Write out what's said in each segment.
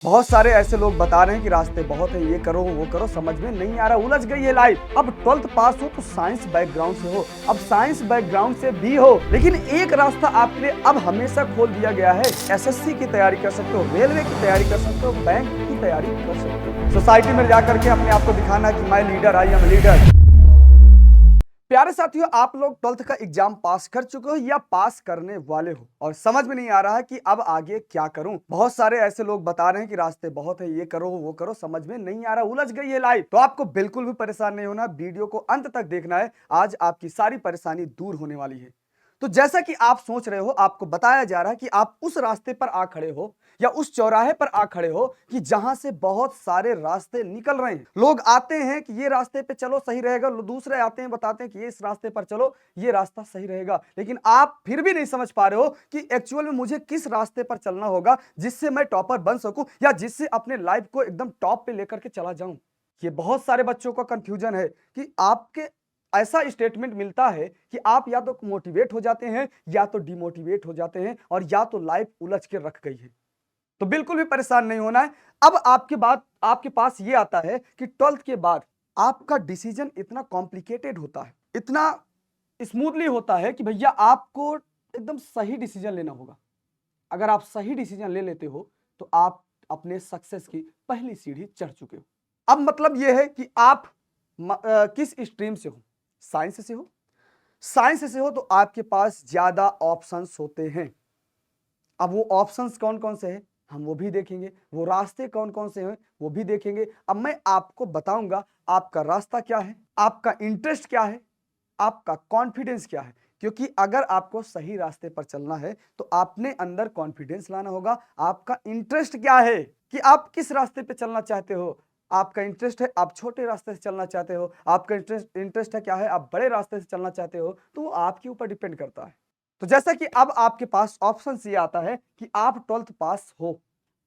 बहुत सारे ऐसे लोग बता रहे हैं कि रास्ते बहुत है, ये करो वो करो, समझ में नहीं आ रहा, उलझ गई है लाइफ। अब 12th पास हो तो साइंस बैकग्राउंड से हो, अब साइंस बैकग्राउंड से भी हो, लेकिन एक रास्ता आपके लिए अब हमेशा खोल दिया गया है। एसएससी की तैयारी कर सकते हो, रेलवे की तैयारी कर सकते हो, बैंक की तैयारी कर सकते हो, सोसाइटी में जाकर के अपने आप को दिखाना कि मैं लीडर, आई एम लीडर। प्यारे साथियों, आप लोग 12th का एग्जाम पास कर चुके हो या पास करने वाले हो और समझ में नहीं आ रहा है कि अब आगे क्या करूं। बहुत सारे ऐसे लोग बता रहे हैं कि रास्ते बहुत है, ये करो वो करो, समझ में नहीं आ रहा, उलझ गई है लाइफ। तो आपको बिल्कुल भी परेशान नहीं होना, वीडियो को अंत तक देखना है। आज आपकी सारी परेशानी दूर होने वाली है। तो जैसा कि आप सोच रहे हो, आपको बताया जा रहा है कि आप उस रास्ते पर आ खड़े हो या उस चौराहे पर आ खड़े हो कि जहां से बहुत सारे रास्ते निकल रहे हैं। लोग आते हैं कि ये रास्ते पे चलो सही रहेगा, दूसरे आते हैं बताते हैं कि ये इस रास्ते पर चलो, ये रास्ता सही रहेगा, लेकिन आप फिर भी नहीं समझ पा रहे हो कि एक्चुअल में मुझे किस रास्ते पर चलना होगा जिससे मैं टॉपर बन सकूं या जिससे अपने लाइफ को एकदम टॉप पे लेकर के चला जाऊं। ये बहुत सारे बच्चों का कंफ्यूजन है कि आपके ऐसा स्टेटमेंट मिलता है कि आप या तो मोटिवेट हो जाते हैं या तो डिमोटिवेट हो जाते हैं और या तो लाइफ उलझ के रख गई है। तो बिल्कुल भी परेशान नहीं होना है। अब आपके पास ये आता है कि 12th के बाद आपका डिसीजन इतना कॉम्प्लिकेटेड होता है, इतना स्मूथली होता है कि भैया आपको एकदम सही डिसीजन लेना होगा। अगर आप सही डिसीजन ले लेते हो तो आप अपने सक्सेस की पहली सीढ़ी चढ़ चुके हो। अब मतलब यह है कि आप किस स्ट्रीम से हो। साइंस से हो, साइंस से हो तो आपके पास ज्यादा ऑप्शंस होते हैं। अब वो ऑप्शंस कौन कौन से हैं हम वो भी देखेंगे, वो रास्ते कौन कौन से हैं वो भी देखेंगे। अब मैं आपको बताऊंगा आपका रास्ता क्या है, आपका इंटरेस्ट क्या है, आपका कॉन्फिडेंस क्या है। क्योंकि अगर आपको सही रास्ते पर चलना है तो आपने अंदर कॉन्फिडेंस लाना होगा। आपका इंटरेस्ट क्या है कि आप किस रास्ते पे चलना चाहते हो। आपका इंटरेस्ट है आप छोटे रास्ते से चलना चाहते हो, आपका इंटरेस्ट है क्या है आप बड़े रास्ते से चलना चाहते हो, तो वो आपके ऊपर डिपेंड करता है। तो जैसा कि अब आपके पास ऑप्शन ये आता है कि आप 12th पास हो।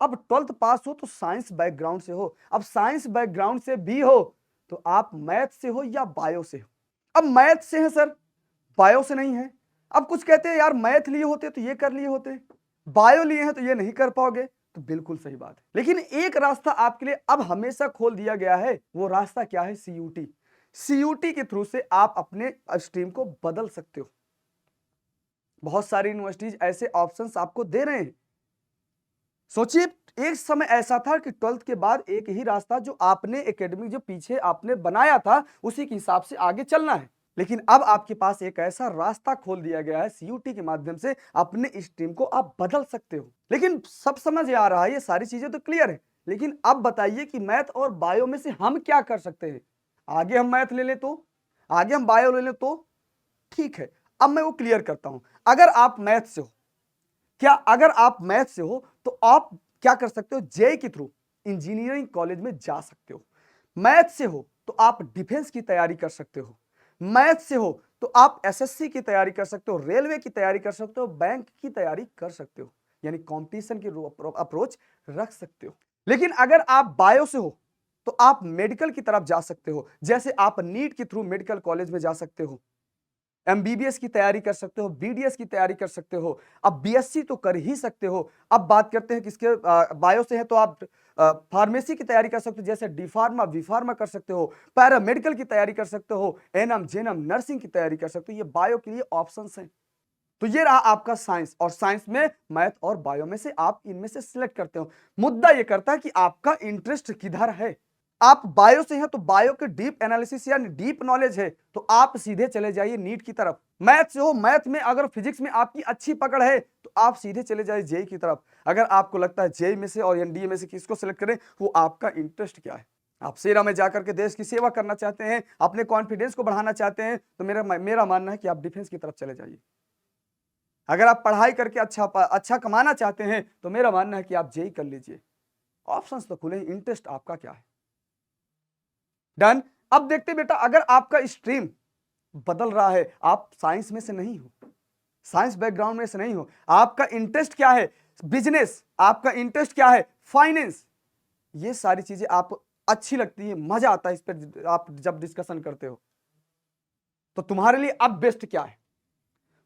अब 12th पास हो तो साइंस बैकग्राउंड से हो, अब साइंस बैकग्राउंड से भी हो तो आप मैथ से हो या बायो से हो। अब मैथ से है सर, बायो से नहीं है। अब कुछ कहते हैं यार मैथ लिए होते तो ये कर लिए होते, बायो लिए हैं तो ये नहीं कर पाओगे। तो बिल्कुल सही बात है, लेकिन एक रास्ता आपके लिए अब हमेशा खोल दिया गया है। वो रास्ता क्या है? सीयूटी। सीयूटी के थ्रू से आप अपने स्ट्रीम को बदल सकते हो। बहुत सारी यूनिवर्सिटीज ऐसे ऑप्शंस आपको दे रहे हैं। सोचिए, एक समय ऐसा था कि 12th के बाद एक ही रास्ता, जो आपने एकेडमी जो पीछे आपने बनाया था उसी के हिसाब से आगे चलना है। लेकिन अब आपके पास एक ऐसा रास्ता खोल दिया गया है, सीयूटी के माध्यम से अपने स्ट्रीम को आप बदल सकते हो। लेकिन सब समझ आ रहा है, ये सारी चीजें तो क्लियर है, लेकिन अब बताइए कि मैथ और बायो में से हम क्या कर सकते हैं। आगे हम मैथ ले लें तो, आगे हम बायो ले लें तो ठीक है। अब मैं वो क्लियर करता हूं। अगर आप मैथ से हो, क्या अगर आप मैथ से हो तो आप क्या कर सकते हो? जेई के थ्रू इंजीनियरिंग कॉलेज में जा सकते हो। मैथ से हो तो आप डिफेंस की तैयारी कर सकते हो। मैथ से हो तो आप एसएससी की तैयारी कर सकते हो, रेलवे की तैयारी कर सकते हो, बैंक की तैयारी कर सकते हो, यानी कंपटीशन की अप्रोच रख सकते हो। लेकिन अगर आप बायो से हो तो आप मेडिकल की तरफ जा सकते हो। जैसे आप नीट के थ्रू मेडिकल कॉलेज में जा सकते हो, एमबीबीएस की तैयारी कर सकते हो, बीडीएस की तैयारी कर सकते हो, अब बीएससी तो कर ही सकते हो। अब बात करते हैं किसके, बायो से है तो आप फार्मेसी की तैयारी कर सकते हो, जैसे डी फार्मा वी फार्मा कर सकते हो, पैरामेडिकल की तैयारी कर सकते हो, एनएम जेएनएम नर्सिंग की तैयारी कर सकते हो। ये बायो के लिए ऑप्शंस हैं। तो ये रहा आपका साइंस, और साइंस में मैथ और बायो में से आप इनमें से सिलेक्ट करते हो। मुद्दा ये करता है कि आपका इंटरेस्ट किधर है। आप बायो से हैं तो बायो के डीप एनालिसिस या डीप नॉलेज है तो आप सीधे चले जाइए नीट की तरफ। मैथ से हो, मैथ में अगर फिजिक्स में आपकी अच्छी पकड़ है तो आप सीधे चले जाइए जेई की तरफ। अगर आपको लगता है जेई में से और एनडीए में से किसको सिलेक्ट करें, वो आपका इंटरेस्ट क्या है। आप सेना में जाकर के देश की सेवा करना चाहते हैं, अपने कॉन्फिडेंस को बढ़ाना चाहते हैं, तो मेरा मानना है कि आप डिफेंस की तरफ चले जाइए। अगर आप पढ़ाई करके अच्छा कमाना चाहते हैं तो मेरा मानना है कि आप जेई कर लीजिए। ऑप्शंस तो खुले, इंटरेस्ट आपका क्या है। डन। अब देखते बेटा, अगर आपका स्ट्रीम बदल रहा है, आप साइंस में से नहीं हो, साइंस बैकग्राउंड में से नहीं हो, आपका इंटरेस्ट क्या है? बिजनेस, आपका इंटरेस्ट क्या है? फाइनेंस। ये सारी चीजें आप अच्छी लगती है, मजा आता है इस पर आप जब डिस्कशन करते हो। तो तुम्हारे लिए अब बेस्ट क्या है?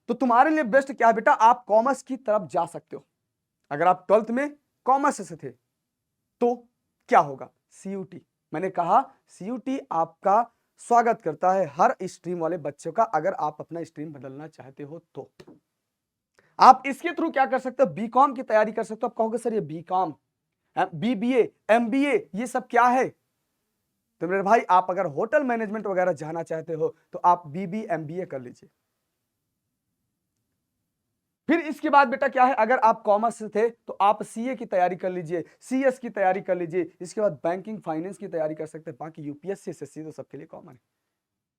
तो तुम्हारे लिए बेस्ट क्या है बेटा? आप कॉमर्स की तरफ जा सकते हो। अगर आप 12th में कॉमर्स से थे तो क्या होगा? सीयूटी। मैंने कहा सीयूटी आपका स्वागत करता है हर स्ट्रीम वाले बच्चों का, अगर आप अपना स्ट्रीम बदलना चाहते हो तो। आप इसके थ्रू क्या कर सकते हो? बीकॉम की तैयारी कर सकते हो। आप कहोगे सर ये बीकॉम, बीबीए, एमबीए ये सब क्या है? तो मेरे भाई आप अगर होटल मैनेजमेंट वगैरह जाना चाहते हो तो आप बीबी एमबीए कर लीजिए। फिर इसके बाद बेटा क्या है, अगर आप कॉमर्स से थे तो आप सीए की तैयारी कर लीजिए, सीएस की तैयारी कर लीजिए। इसके बाद बैंकिंग फाइनेंस की तैयारी कर सकते हैं। बाकी यूपीएससी एसएससी तो सबके लिए कॉमन है।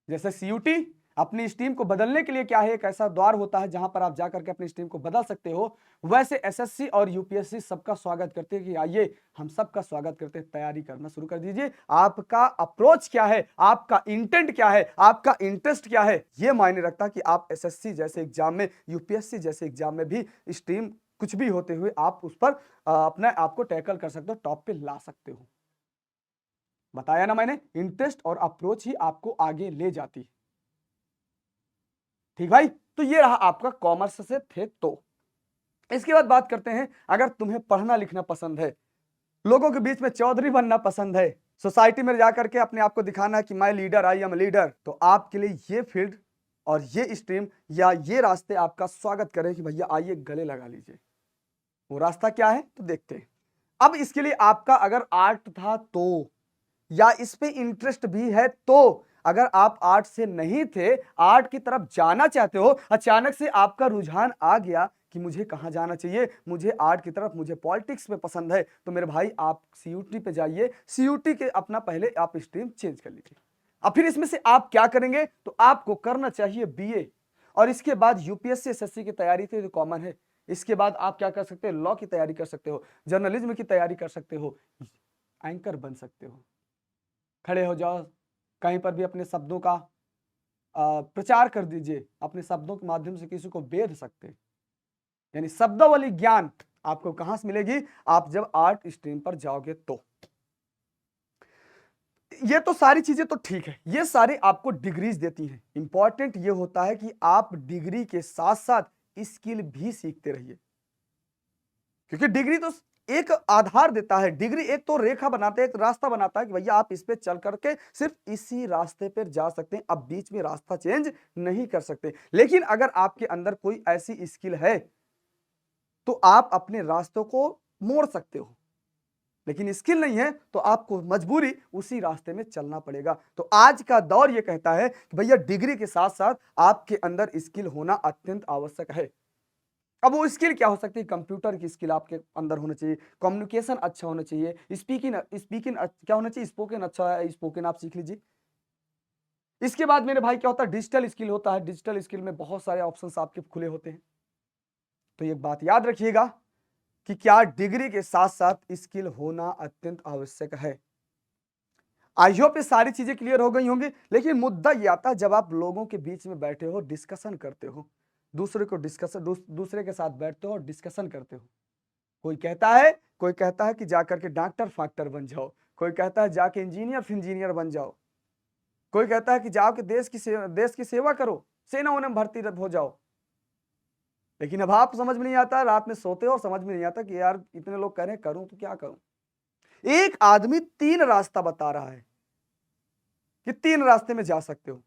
जैसे सीयूटी अपनी स्ट्रीम को बदलने के लिए क्या है, एक ऐसा द्वार होता है जहां पर आप जाकर के अपनी स्ट्रीम को बदल सकते हो, वैसे एसएससी और यूपीएससी सबका स्वागत करते हैं कि आइए हम सबका स्वागत करते हैं, तैयारी करना शुरू कर दीजिए। आपका अप्रोच क्या है, आपका इंटेंट क्या है, आपका इंटरेस्ट क्या है, यह मायने रखता है कि आप एसएससी जैसे एग्जाम में, यूपीएससी जैसे एग्जाम में भी स्ट्रीम कुछ भी होते हुए आप उस पर अपने आप को टैकल कर सकते हो, टॉप पे ला सकते हो। बताया ना मैंने, इंटरेस्ट और अप्रोच ही आपको आगे ले जाती है। ठीक भाई, तो ये रहा आपका कॉमर्स से थे तो। इसके बाद बात करते हैं, अगर तुम्हें पढ़ना लिखना पसंद है, लोगों के बीच में चौधरी बनना पसंद है, सोसाइटी में जाकर के अपने आप को दिखाना कि मैं लीडर, आई एम लीडर, तो आपके लिए ये फील्ड और ये स्ट्रीम या ये रास्ते आपका स्वागत करें कि भैया आइए गले लगा लीजिए। वो रास्ता क्या है तो देखते हैं। अब इसके लिए आपका अगर आर्ट था तो, या इस पे इंटरेस्ट भी है तो, अगर आप आर्ट से नहीं थे, आर्ट की तरफ जाना चाहते हो, अचानक से आपका रुझान आ गया कि मुझे कहां जाना चाहिए, मुझे आर्ट की तरफ, मुझे पॉलिटिक्स में पसंद है, तो मेरे भाई आप सीयूटी पे जाइए। सीयूटी के अपना पहले आप स्ट्रीम चेंज कर लीजिए। अब फिर इसमें से आप क्या करेंगे, तो आपको करना चाहिए बीए, और इसके बाद यूपीएससी एसएससी की तैयारी तो कॉमन है। इसके बाद आप क्या कर सकते हो, लॉ की तैयारी कर सकते हो, जर्नलिज्म की तैयारी कर सकते हो, एंकर बन सकते हो, खड़े हो जाओ, कहीं पर भी अपने शब्दों का प्रचार कर दीजिए, अपने शब्दों के माध्यम से किसी को बेध सकते। यानी शब्दावली ज्ञान आपको कहां से मिलेगी, आप जब आर्ट स्ट्रीम पर जाओगे तो। ये तो सारी चीजें तो ठीक है, ये सारे आपको डिग्रीज देती हैं। इंपॉर्टेंट ये होता है कि आप डिग्री के साथ साथ स्किल भी सीखते रहिए, क्योंकि डिग्री तो एक आधार देता है, डिग्री एक तो रेखा बनाते हैं, एक रास्ता बनाता है कि भैया आप इस पे चल करके सिर्फ इसी रास्ते पर जा सकते हैं, अब बीच में रास्ता चेंज नहीं कर सकते। लेकिन अगर आपके अंदर कोई ऐसी स्किल है तो आप अपने रास्तों को मोड़ सकते हो, लेकिन स्किल नहीं है तो आपको मजबूरी उसी रास्ते में चलना पड़ेगा। तो आज का दौर यह कहता है कि भैया डिग्री के साथ साथ आपके अंदर स्किल होना अत्यंत आवश्यक है। अब वो स्किल क्या हो सकती है, कंप्यूटर की स्किल आपके अंदर होना चाहिए, कम्युनिकेशन अच्छा होना चाहिए, स्पीकिंग स्पीकिंग क्या होना चाहिए, स्पोकन अच्छा है, स्पोकन आप सीख लीजिए। इसके बाद मेरे भाई क्या होता है, डिजिटल स्किल होता है। डिजिटल स्किल में बहुत सारे ऑप्शंस आपके खुले होते हैं। तो एक बात याद रखिएगा कि क्या डिग्री के साथ साथ स्किल होना अत्यंत आवश्यक है। आई होप ये सारी चीजें क्लियर हो गई होंगी। लेकिन मुद्दा ये आता है जब आप लोगों के बीच में बैठे हो, डिस्कशन करते हो, दूसरे के साथ बैठते हो और डिस्कशन करते हो। कोई कहता है कि जाकर के डॉक्टर फाक्टर बन जाओ, कोई कहता है जाके इंजीनियर बन जाओ, कोई कहता है कि जाओ कि देश की सेवा करो, सेनाओं में भर्ती हो जाओ। लेकिन अब आप समझ में नहीं आता, रात में सोते हो और समझ में नहीं आता कि यार इतने लोग कह रहे हैं, करूं तो क्या करूं। एक आदमी 3 रास्ता बता रहा है कि 3 रास्ते में जा सकते हो,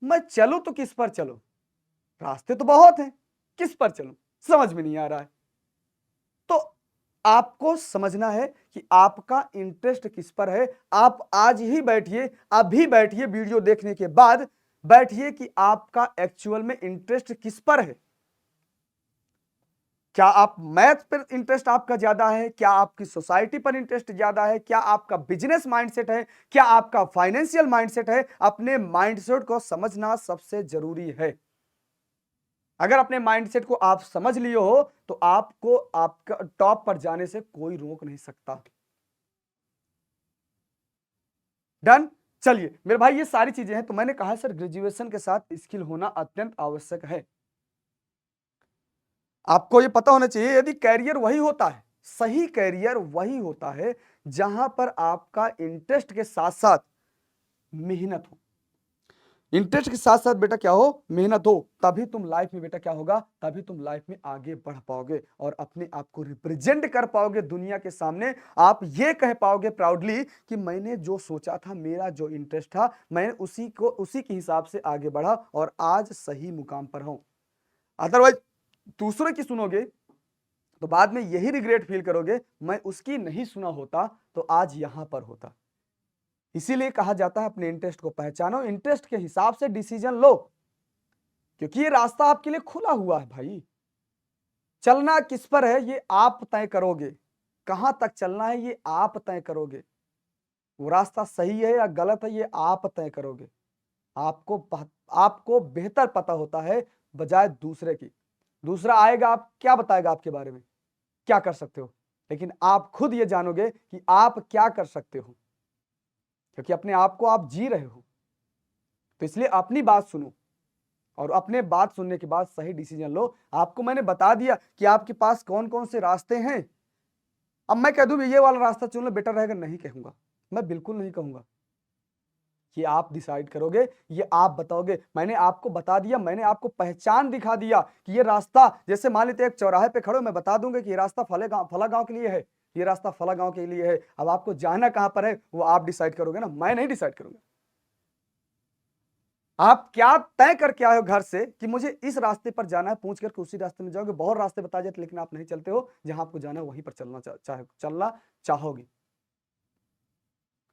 मैं चलूं तो किस पर चलूं, रास्ते तो बहुत हैं, किस पर चलूं समझ में नहीं आ रहा है। तो आपको समझना है कि आपका इंटरेस्ट किस पर है। आप आज ही बैठिए, अभी बैठिए, वीडियो देखने के बाद बैठिए कि आपका एक्चुअल में इंटरेस्ट किस पर है। क्या आप मैथ पर इंटरेस्ट आपका ज्यादा है, क्या आपकी सोसाइटी पर इंटरेस्ट ज्यादा है, क्या आपका बिजनेस माइंडसेट है, क्या आपका फाइनेंशियल माइंडसेट है। अपने माइंडसेट को समझना सबसे जरूरी है। अगर अपने माइंडसेट को आप समझ लिए हो तो आपको आपका टॉप पर जाने से कोई रोक नहीं सकता। डन। चलिए मेरे भाई ये सारी चीजें हैं। तो मैंने कहा सर ग्रेजुएशन के साथ स्किल होना अत्यंत आवश्यक है। आपको ये पता होना चाहिए, यदि कैरियर वही होता है, सही कैरियर वही होता है जहां पर आपका इंटरेस्ट के साथ साथ मेहनत हो। इंटरेस्ट के साथ साथ बेटा क्या हो, मेहनत हो, तभी तुम लाइफ में बेटा क्या होगा, तभी तुम लाइफ में आगे बढ़ पाओगे और अपने आप को रिप्रेजेंट कर पाओगे दुनिया के सामने। आप ये कह पाओगे प्राउडली कि मैंने जो सोचा था, मेरा जो इंटरेस्ट था, मैं उसी के हिसाब से आगे बढ़ा और आज सही मुकाम पर हूं। अदरवाइज दूसरों की सुनोगे तो बाद में यही रिग्रेट फील करोगे, मैं उसकी नहीं सुना होता तो आज यहां पर होता। इसीलिए कहा जाता है अपने इंटरेस्ट को पहचानो, इंटरेस्ट के हिसाब से डिसीजन लो, क्योंकि ये रास्ता आपके लिए खुला हुआ है भाई। चलना किस पर है ये आप तय करोगे, कहां तक चलना है ये आप तय करोगे, वो रास्ता सही है या गलत है ये आप तय करोगे। आपको बेहतर पता होता है बजाय दूसरे की। दूसरा आएगा, आप क्या बताएगा आपके बारे में, क्या कर सकते हो, लेकिन आप खुद ये जानोगे कि आप क्या कर सकते हो, क्योंकि अपने आप को आप जी रहे हो। तो इसलिए अपनी बात सुनो और अपने बात सुनने के बाद सही डिसीजन लो। आपको मैंने बता दिया कि आपके पास कौन कौन से रास्ते हैं। अब मैं कह दूं ये वाला रास्ता चुन लो बेटर रहेगा, नहीं कहूंगा, मैं बिल्कुल नहीं कहूंगा। ये आप डिसाइड करोगे, ये आप बताओगे। मैंने आपको बता दिया, मैंने आपको पहचान दिखा दिया कि ये रास्ता, जैसे मान लेते एक चौराहे पे खड़ो, मैं बता दूंगा कि ये रास्ता फला गांव के लिए है, ये रास्ता फला गांव के लिए है। अब आपको जाना कहां पर है वो आप डिसाइड करोगे ना, मैं नहीं डिसाइड करूंगा। आप क्या तय करके आए हो घर से कि मुझे इस रास्ते पर जाना है, पूछ करके उसी रास्ते में जाओगे। बहुत रास्ते बताए जाते लेकिन आप नहीं चलते हो, जहां आपको जाना है वहीं पर चलना चाहोगे।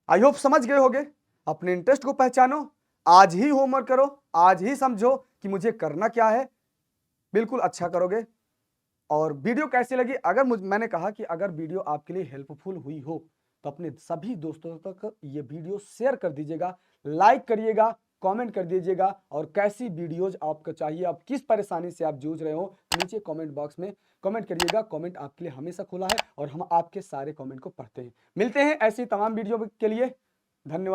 आई होप समझ गए होगे। अपने इंटरेस्ट को पहचानो, आज ही होमवर्क करो, आज ही समझो कि मुझे करना क्या है, बिल्कुल अच्छा करोगे। और वीडियो कैसी लगी, अगर मैंने कहा कि अगर वीडियो आपके लिए हेल्पफुल हुई हो तो अपने सभी दोस्तों तक ये वीडियो शेयर कर दीजिएगा, लाइक करिएगा, कमेंट कर दीजिएगा, और कैसी वीडियोज आपको चाहिए, आप किस परेशानी से आप जूझ रहे हो, नीचे कमेंट बॉक्स में कमेंट करिएगा। कमेंट आपके लिए हमेशा खुला है और हम आपके सारे कमेंट को पढ़ते हैं। मिलते हैं ऐसी तमाम वीडियो के लिए। धन्यवाद।